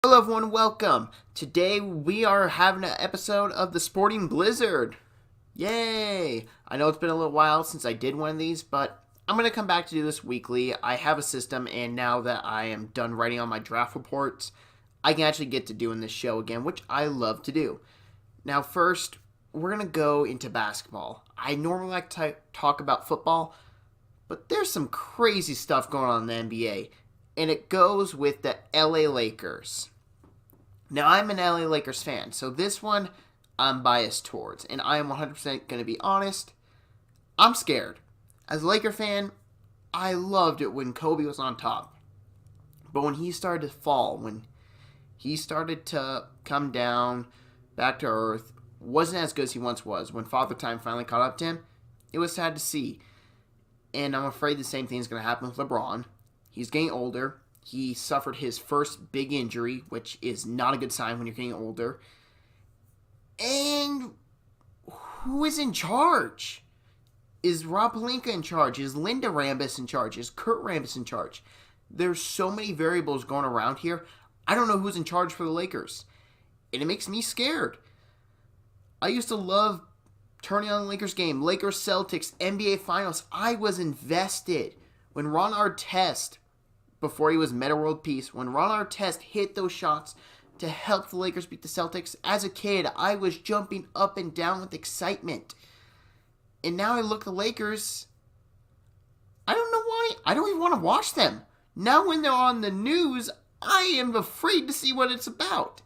Hello everyone, welcome. Today we are having an episode of the Sporting Blizzard. Yay! I know it's been a little while since I did one of these, but I'm going to come back to do this weekly. I have a system, and now that I am done writing on my draft reports, I can actually get to doing this show again, which I love to do. Now first, we're going to go into basketball. I normally like to talk about football, but there's some crazy stuff going on in the NBA. And it goes with the LA Lakers. Now, I'm an LA Lakers fan, so this one I'm biased towards. And I am 100% going to be honest, I'm scared. As a Laker fan, I loved it when Kobe was on top. But when he started to fall, when he started to come down, back to earth, wasn't as good as he once was. When Father Time finally caught up to him, it was sad to see. And I'm afraid the same thing is going to happen with LeBron. He's getting older. He suffered his first big injury, which is not a good sign when you're getting older. And who is in charge? Is Rob Pelinka in charge? Is Linda Rambis in charge? Is Kurt Rambis in charge? There's so many variables going around here. I don't know who's in charge for the Lakers. And it makes me scared. I used to love turning on the Lakers game. Lakers Celtics, NBA Finals. I was invested. When Ron Artest, before he was Meta World Peace, when Ron Artest hit those shots to help the Lakers beat the Celtics, as a kid, I was jumping up and down with excitement. And now I look at the Lakers, I don't know why, I don't even want to watch them. Now when they're on the news, I am afraid to see what it's about.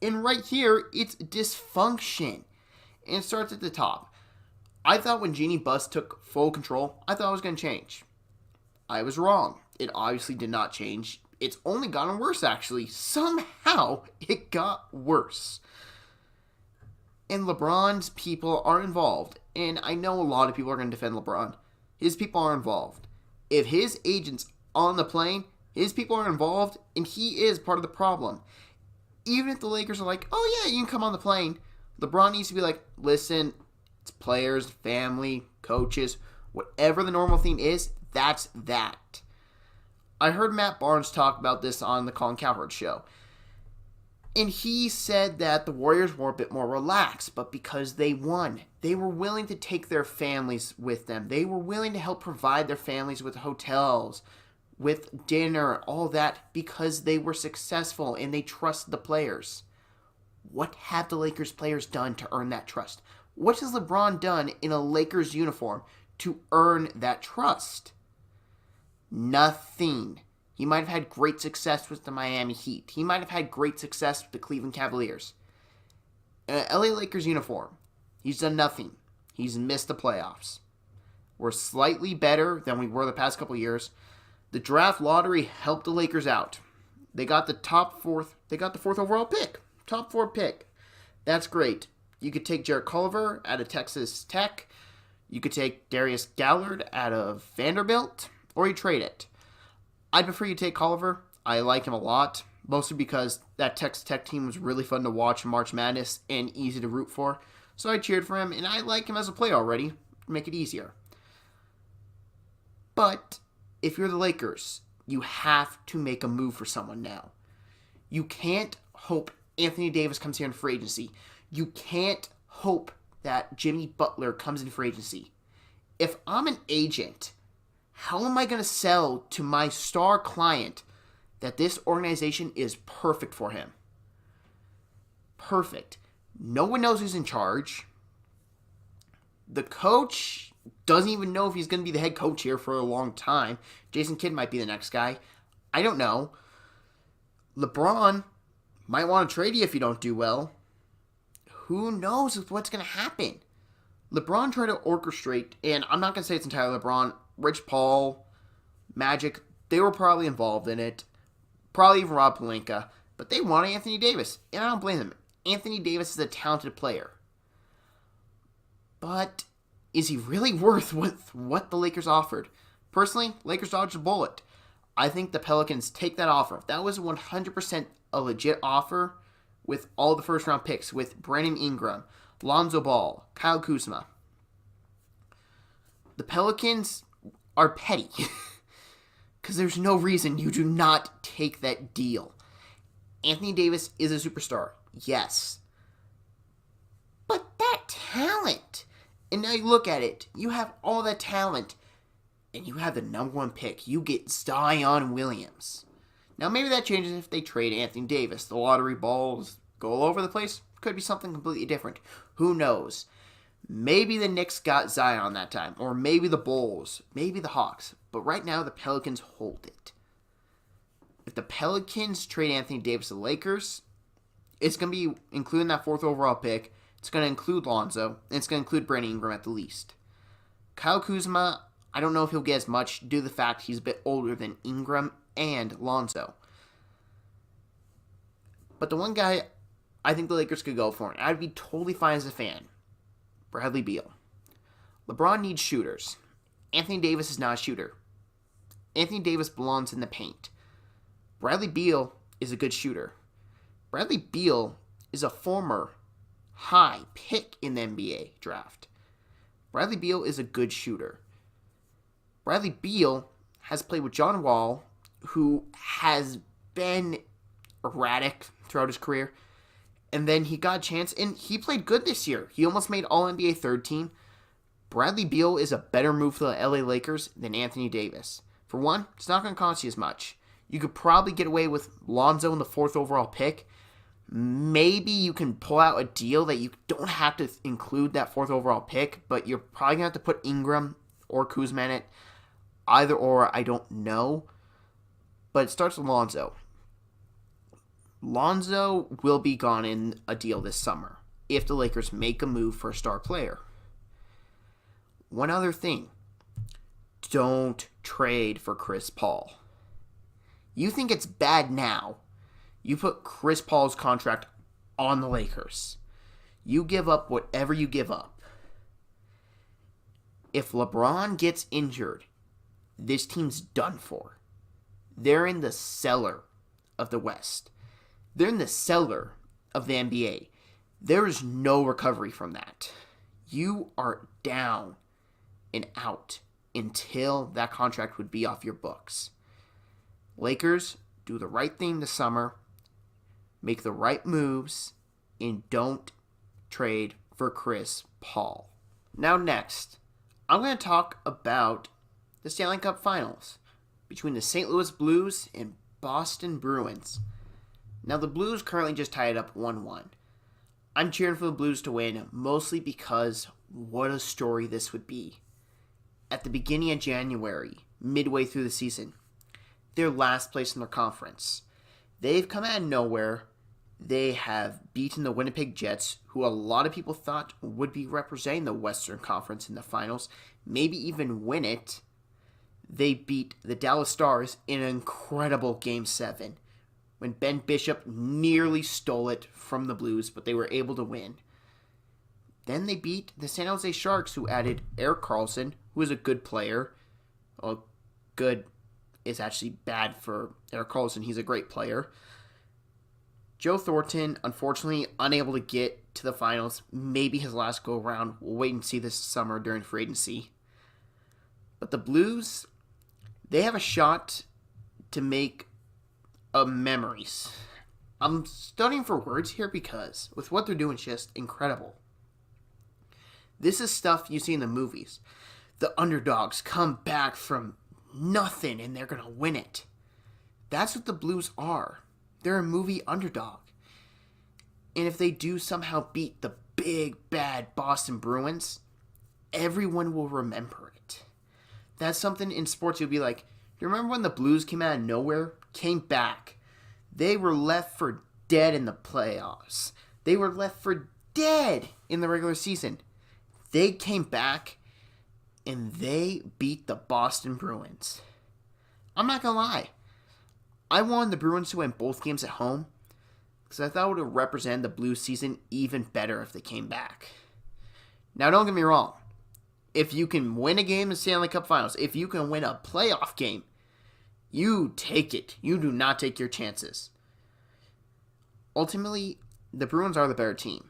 And right here, it's dysfunction. And it starts at the top. I thought when Jeannie Buss took full control, I thought it was going to change. I was wrong. It obviously did not change. It's only gotten worse, actually. Somehow, it got worse. And LeBron's people are involved. And I know a lot of people are going to defend LeBron. His people are involved. If his agent's on the plane, his people are involved, and he is part of the problem. Even if the Lakers are like, oh yeah, you can come on the plane, LeBron needs to be like, listen, it's players, family, coaches, whatever the normal thing is, that's that. I heard Matt Barnes talk about this on the Colin Cowherd show. And he said that the Warriors were a bit more relaxed, but because they won, they were willing to take their families with them. They were willing to help provide their families with hotels, with dinner, all that, because they were successful and they trusted the players. What have the Lakers players done to earn that trust? What has LeBron done in a Lakers uniform to earn that trust? Nothing. He might have had great success with the Miami Heat. He might have had great success with the Cleveland Cavaliers. In an LA Lakers uniform, he's done nothing. He's missed the playoffs. We're slightly better than we were the past couple years. The draft lottery helped the Lakers out. They got the fourth overall pick. Top 4 pick. That's great. You could take Jarrett Culver out of Texas Tech. You could take Darius Gallard out of Vanderbilt. Or you trade it. I'd prefer you take Culver. I like him a lot. Mostly because that Texas Tech team was really fun to watch in March Madness and easy to root for. So I cheered for him, and I like him as a player already. Make it easier. But if you're the Lakers, you have to make a move for someone now. You can't hope Anthony Davis comes here in free agency. You can't hope that Jimmy Butler comes in free agency. If I'm an agent, how am I going to sell to my star client that this organization is perfect for him? Perfect. No one knows who's in charge. The coach doesn't even know if he's going to be the head coach here for a long time. Jason Kidd might be the next guy. I don't know. LeBron might want to trade you if you don't do well. Who knows what's going to happen? LeBron tried to orchestrate, and I'm not going to say it's entirely LeBron. Rich Paul, Magic, they were probably involved in it. Probably even Rob Pelinka. But they wanted Anthony Davis, and I don't blame them. Anthony Davis is a talented player. But is he really worth what the Lakers offered? Personally, Lakers dodged a bullet. I think the Pelicans take that offer. If that was 100% a legit offer with all the first-round picks, with Brandon Ingram, Lonzo Ball, Kyle Kuzma, the Pelicans are petty. Because there's no reason you do not take that deal. Anthony Davis is a superstar. Yes. But that talent. And now you look at it. You have all that talent. And you have the number 1 pick. You get Zion Williams. Now maybe that changes if they trade Anthony Davis. The lottery balls go all over the place. Could be something completely different. Who knows? Maybe the Knicks got Zion that time. Or maybe the Bulls. Maybe the Hawks. But right now the Pelicans hold it. If the Pelicans trade Anthony Davis to the Lakers, it's going to be including that 4th overall pick. It's going to include Lonzo. And it's going to include Brandon Ingram at the least. Kyle Kuzma, I don't know if he'll get as much due to the fact he's a bit older than Ingram and Lonzo. But the one guy I think the Lakers could go for, and I'd be totally fine as a fan, Bradley Beal. LeBron needs shooters. Anthony Davis is not a shooter. Anthony Davis belongs in the paint. Bradley Beal is a good shooter. Bradley Beal is a former high pick in the NBA draft. Bradley Beal is a good shooter. Bradley Beal has played with John Wall, who has been erratic throughout his career. And then he got a chance, and he played good this year. He almost made All-NBA third team. Bradley Beal is a better move for the LA Lakers than Anthony Davis. For one, it's not going to cost you as much. You could probably get away with Lonzo in the 4th overall pick. Maybe you can pull out a deal that you don't have to include that 4th overall pick, but you're probably going to have to put Ingram or Kuzma in it. Either or, I don't know. But it starts with Lonzo. Lonzo will be gone in a deal this summer if the Lakers make a move for a star player. One other thing. Don't trade for Chris Paul. You think it's bad now. You put Chris Paul's contract on the Lakers. You give up whatever you give up. If LeBron gets injured, this team's done for. They're in the cellar of the West. They're in the cellar of the NBA. There is no recovery from that. You are down and out until that contract would be off your books. Lakers, do the right thing this summer. Make the right moves, and don't trade for Chris Paul. Now next, I'm going to talk about the Stanley Cup Finals between the St. Louis Blues and Boston Bruins. Now the Blues currently just tied up 1-1. I'm cheering for the Blues to win, mostly because what a story this would be. At the beginning of January, midway through the season, they're last place in their conference. They've come out of nowhere. They have beaten the Winnipeg Jets, who a lot of people thought would be representing the Western Conference in the finals, maybe even win it. They beat the Dallas Stars in an incredible Game 7, when Ben Bishop nearly stole it from the Blues, but they were able to win. Then they beat the San Jose Sharks, who added Erik Karlsson, who is a good player. Well, good is actually bad for Erik Karlsson. He's a great player. Joe Thornton, unfortunately, unable to get to the finals. Maybe his last go-around. We'll wait and see this summer during free agency. But the Blues, they have a shot to make memories. I'm studying for words here because with what they're doing, it's just incredible. This is stuff you see in the movies. The underdogs come back from nothing and they're going to win it. That's what the Blues are. They're a movie underdog. And if they do somehow beat the big, bad Boston Bruins, everyone will remember it. That's something in sports you'll be like, do you remember when the Blues came out of nowhere, came back? They were left for dead in the playoffs. They were left for dead in the regular season. They came back and they beat the Boston Bruins. I'm not going to lie. I wanted the Bruins to win both games at home because I thought it would have represented the Blues season even better if they came back. Now, don't get me wrong. If you can win a game in the Stanley Cup Finals, if you can win a playoff game, you take it. You do not take your chances. Ultimately, the Bruins are the better team.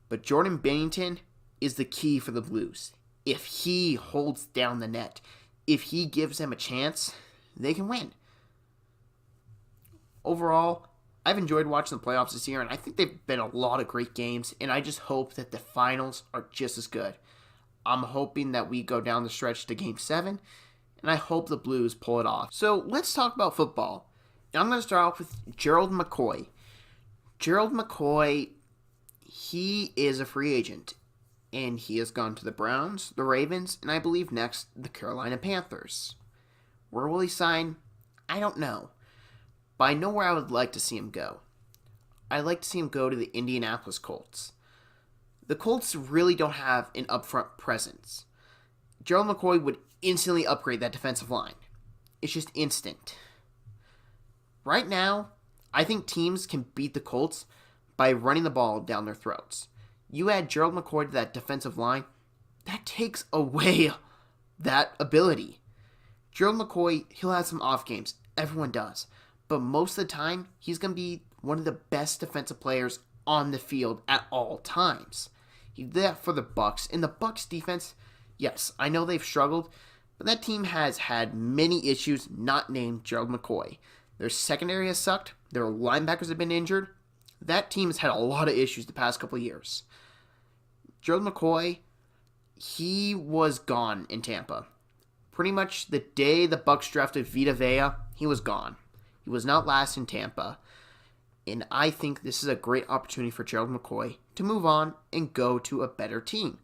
But Jordan Binnington is the key for the Blues. If he holds down the net, if he gives them a chance, they can win. Overall, I've enjoyed watching the playoffs this year, and I think they've been a lot of great games, and I just hope that the finals are just as good. I'm hoping that we go down the stretch to Game 7, and I hope the Blues pull it off. So let's talk about football. And I'm going to start off with Gerald McCoy. Gerald McCoy, he is a free agent, and he has gone to the Browns, the Ravens, and I believe next, the Carolina Panthers. Where will he sign? I don't know. But I know where I would like to see him go. I'd like to see him go to the Indianapolis Colts. The Colts really don't have an upfront presence. Gerald McCoy would instantly upgrade that defensive line. It's just instant. Right now, I think teams can beat the Colts by running the ball down their throats. You add Gerald McCoy to that defensive line, that takes away that ability. Gerald McCoy, he'll have some off games. Everyone does. But most of the time, he's going to be one of the best defensive players on the field at all times. He did that for the Bucs. And the Bucs defense, yes, I know they've struggled, but that team has had many issues not named Gerald McCoy. Their secondary has sucked. Their linebackers have been injured. That team has had a lot of issues the past couple of years. Gerald McCoy, he was gone in Tampa. Pretty much the day the Bucs drafted Vita Vea, he was gone. He was not last in Tampa. And I think this is a great opportunity for Gerald McCoy to move on and go to a better team.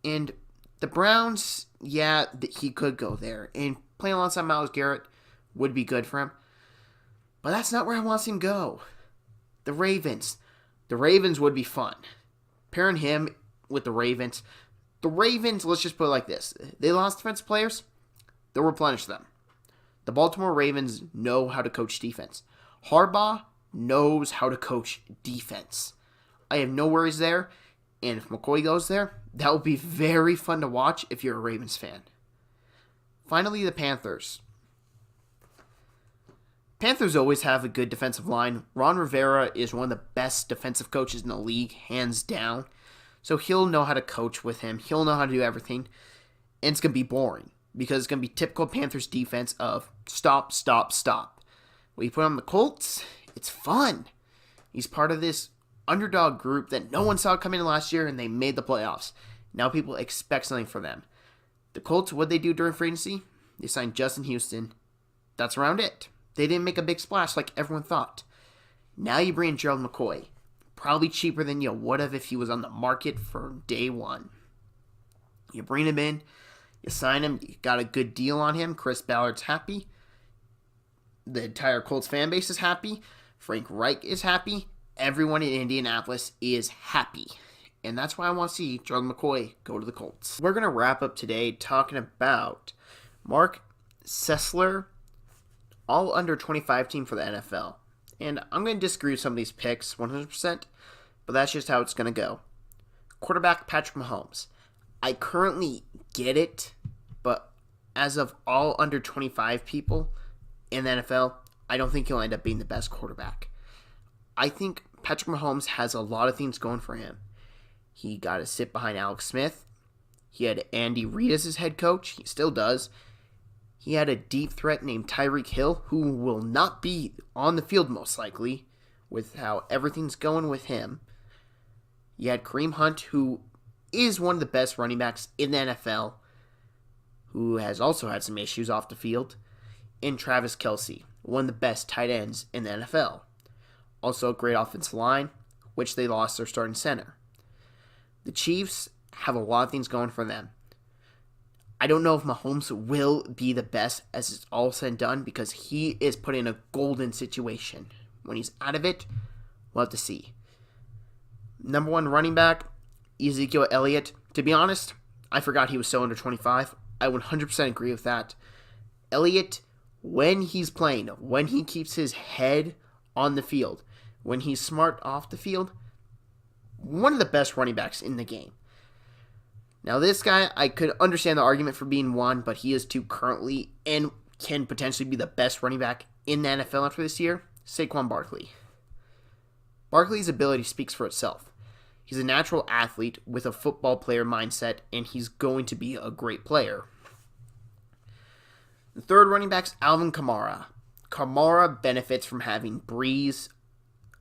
And the Browns, yeah, he could go there. And playing alongside Myles Garrett would be good for him. But that's not where I want to see him go. The Ravens. The Ravens would be fun. Pairing him with the Ravens. The Ravens, let's just put it like this. They lost defensive players. They'll replenish them. The Baltimore Ravens know how to coach defense. Harbaugh knows how to coach defense. I have no worries there. And if McCoy goes there, that will be very fun to watch if you're a Ravens fan. Finally, the Panthers. Panthers always have a good defensive line. Ron Rivera is one of the best defensive coaches in the league, hands down. So he'll know how to coach with him. He'll know how to do everything. And it's going to be boring because it's going to be typical Panthers defense of stop, stop, stop. When you put on the Colts, it's fun. He's part of this underdog group that no one saw coming in last year, and they made the playoffs. Now people expect something from them. The Colts, what they do during free agency? They signed Justin Houston. That's around it. They didn't make a big splash like everyone thought. Now you bring in Gerald McCoy. Probably cheaper than you would have if he was on the market for day one. You bring him in. You sign him. You got a good deal on him. Chris Ballard's happy. The entire Colts fan base is happy. Frank Reich is happy. Everyone in Indianapolis is happy. And that's why I want to see Gerald McCoy go to the Colts. We're going to wrap up today talking about Mark Sessler, all under 25 team for the NFL. And I'm going to disagree with some of these picks 100%, but that's just how it's going to go. Quarterback Patrick Mahomes. I currently get it, but as of all under 25 people in the NFL, I don't think he'll end up being the best quarterback. I think Patrick Mahomes has a lot of things going for him. He got to sit behind Alex Smith. He had Andy Reid as his head coach. He still does. He had a deep threat named Tyreek Hill, who will not be on the field most likely with how everything's going with him. You had Kareem Hunt, who is one of the best running backs in the NFL, who has also had some issues off the field, and Travis Kelce, one of the best tight ends in the NFL. Also a great offensive line, which they lost their starting center. The Chiefs have a lot of things going for them. I don't know if Mahomes will be the best as it's all said and done because he is put in a golden situation. When he's out of it, we'll have to see. Number one running back, Ezekiel Elliott. To be honest, I forgot he was so under 25. I 100% agree with that. Elliott, when he's playing, when he keeps his head on the field, when he's smart off the field, one of the best running backs in the game. Now this guy, I could understand the argument for being one, but he is two currently and can potentially be the best running back in the NFL after this year, Saquon Barkley. Barkley's ability speaks for itself. He's a natural athlete with a football player mindset, and he's going to be a great player. The third running back's Alvin Kamara. Kamara benefits from having Breeze,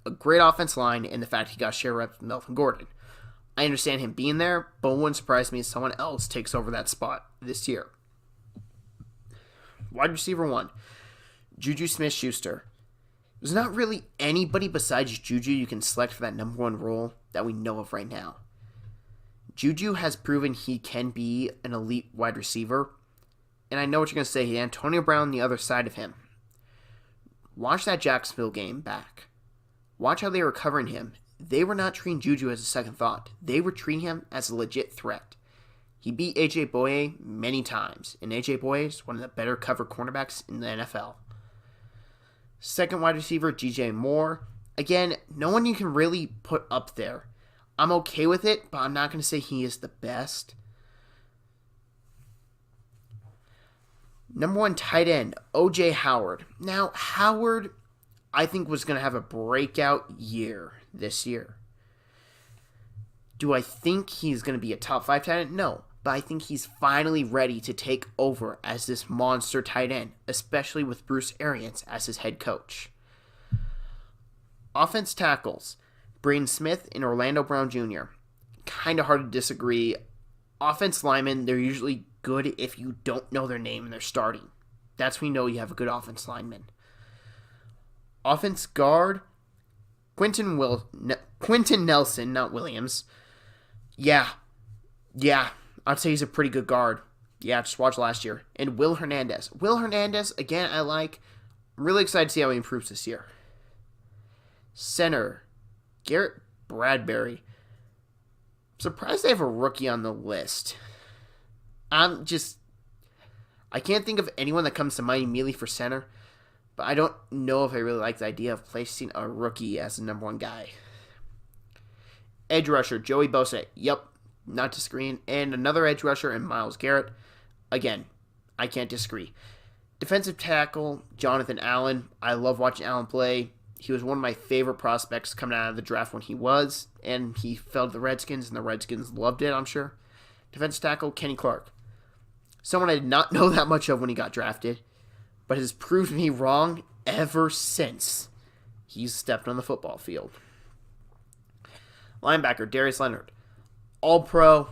a great offense line, and the fact he got share reps with Melvin Gordon. I understand him being there, but it wouldn't surprise me if someone else takes over that spot this year. Wide receiver 1, Juju Smith-Schuster. There's not really anybody besides Juju you can select for that number 1 role that we know of right now. Juju has proven he can be an elite wide receiver, and I know what you're going to say, Antonio Brown on the other side of him. Watch that Jacksonville game back. Watch how they were covering him. They were not treating Juju as a second thought. They were treating him as a legit threat. He beat A.J. Boye many times, and A.J. Boye is one of the better cover cornerbacks in the NFL. Second wide receiver, DJ Moore. Again, no one you can really put up there. I'm okay with it, but I'm not going to say he is the best. Number 1 tight end, O.J. Howard. Now, Howard, I think, was going to have a breakout year this year. Do I think he's going to be a top 5 tight end? No, but I think he's finally ready to take over as this monster tight end, especially with Bruce Arians as his head coach. Offense tackles, Braden Smith and Orlando Brown Jr. Kind of hard to disagree. Offense linemen, they're usually good if you don't know their name and they're starting. That's when you know you have a good offense lineman. Offense guard, Quentin Nelson, not Williams. Yeah, I'd say he's a pretty good guard. Yeah, just watch last year. And Will Hernandez. Will Hernandez, again, I'm really excited to see how he improves this year. Center, Garrett Bradbury. I'm surprised they have a rookie on the list. I can't think of anyone that comes to mind immediately for center, but I don't know if I really like the idea of placing a rookie as the number 1 guy. Edge rusher, Joey Bosa. Yep, not disagreeing. And another edge rusher in Myles Garrett. Again, I can't disagree. Defensive tackle, Jonathan Allen. I love watching Allen play. He was one of my favorite prospects coming out of the draft when he was, and he fell to the Redskins, and the Redskins loved it, I'm sure. Defensive tackle, Kenny Clark. Someone I did not know that much of when he got drafted, but has proved me wrong ever since he's stepped on the football field. Linebacker, Darius Leonard. All-Pro.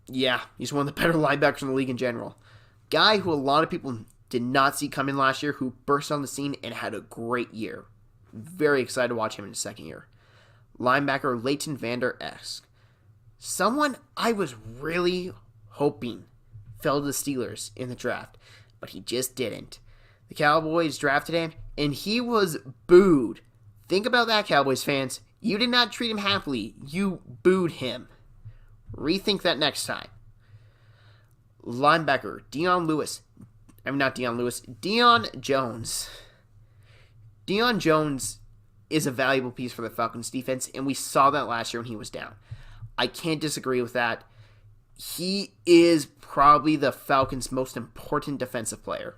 Yeah, he's one of the better linebackers in the league in general. Guy who a lot of people did not see coming last year, who burst on the scene and had a great year. Very excited to watch him in his second year. Linebacker, Leighton Vander Esch. Someone I was really hoping fell to the Steelers in the draft, but he just didn't. The Cowboys drafted him, and he was booed. Think about that, Cowboys fans. You did not treat him happily. You booed him. Rethink that next time. Linebacker, Deion Jones. Deion Jones is a valuable piece for the Falcons defense, and we saw that last year when he was down. I can't disagree with that. He is probably the Falcons' most important defensive player.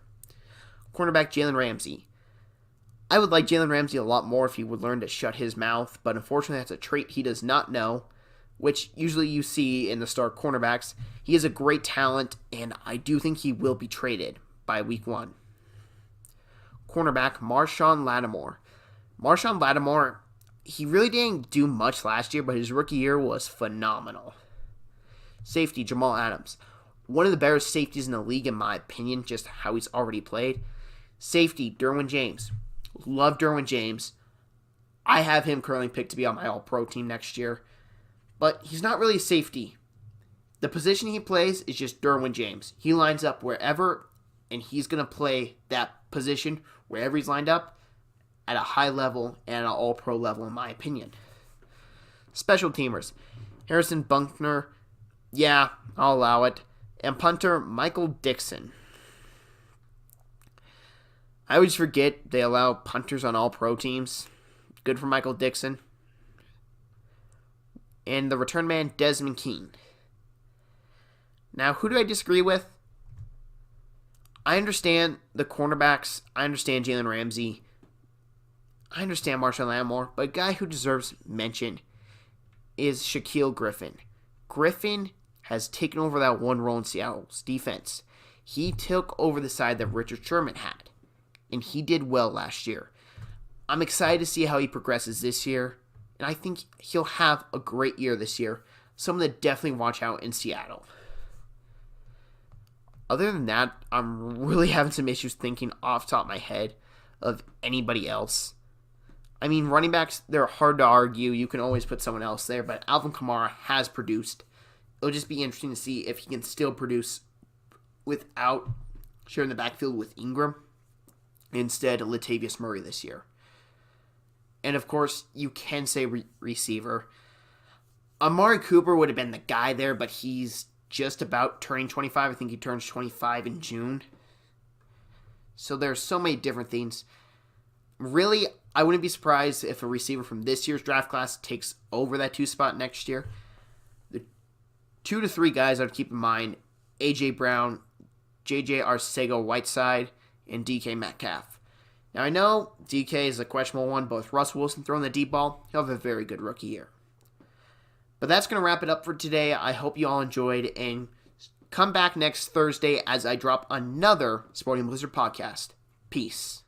Cornerback, Jalen Ramsey. I would like Jalen Ramsey a lot more if he would learn to shut his mouth, but unfortunately that's a trait he does not know, which usually you see in the star cornerbacks. He is a great talent, and I do think he will be traded by week 1. Cornerback, Marshawn Lattimore. Marshawn Lattimore, he really didn't do much last year, but his rookie year was phenomenal. Safety, Jamal Adams. One of the better safeties in the league, in my opinion, just how he's already played. Safety, Derwin James. Love Derwin James. I have him currently picked to be on my All-Pro team next year, but he's not really a safety. The position he plays is just Derwin James. He lines up wherever, and he's going to play that position wherever he's lined up at a high level and an All-Pro level, in my opinion. Special teamers, Harrison Buckner. Yeah, I'll allow it. And punter, Michael Dixon. I always forget they allow punters on All-Pro teams. Good for Michael Dixon. And the return man, Desmond Keene. Now, who do I disagree with? I understand the cornerbacks. I understand Jalen Ramsey. I understand Marshawn Lattimore. But a guy who deserves mention is Shaquille Griffin. Griffin has taken over that one role in Seattle's defense. He took over the side that Richard Sherman had. and he did well last year. I'm excited to see how he progresses this year, and I think he'll have a great year this year. Someone to definitely watch out in Seattle. Other than that, I'm really having some issues thinking off the top of my head of anybody else. I mean, running backs, they're hard to argue. You can always put someone else there, but Alvin Kamara has produced. It'll just be interesting to see if he can still produce without sharing the backfield with Ingram instead of Latavius Murray this year. And of course, you can say receiver. Amari Cooper would have been the guy there, but he's just about turning 25. I think he turns 25 in June. So there's so many different things. Really, I wouldn't be surprised if a receiver from this year's draft class takes over that 2 spot next year. The 2 to 3 guys I would keep in mind: A.J. Brown, J.J. Arcega-Whiteside, and D.K. Metcalf. Now, I know D.K. is a questionable one. Both Russell Wilson throwing the deep ball, he'll have a very good rookie year. But that's going to wrap it up for today. I hope you all enjoyed, and come back next Thursday as I drop another Sporting Blizzard podcast. Peace.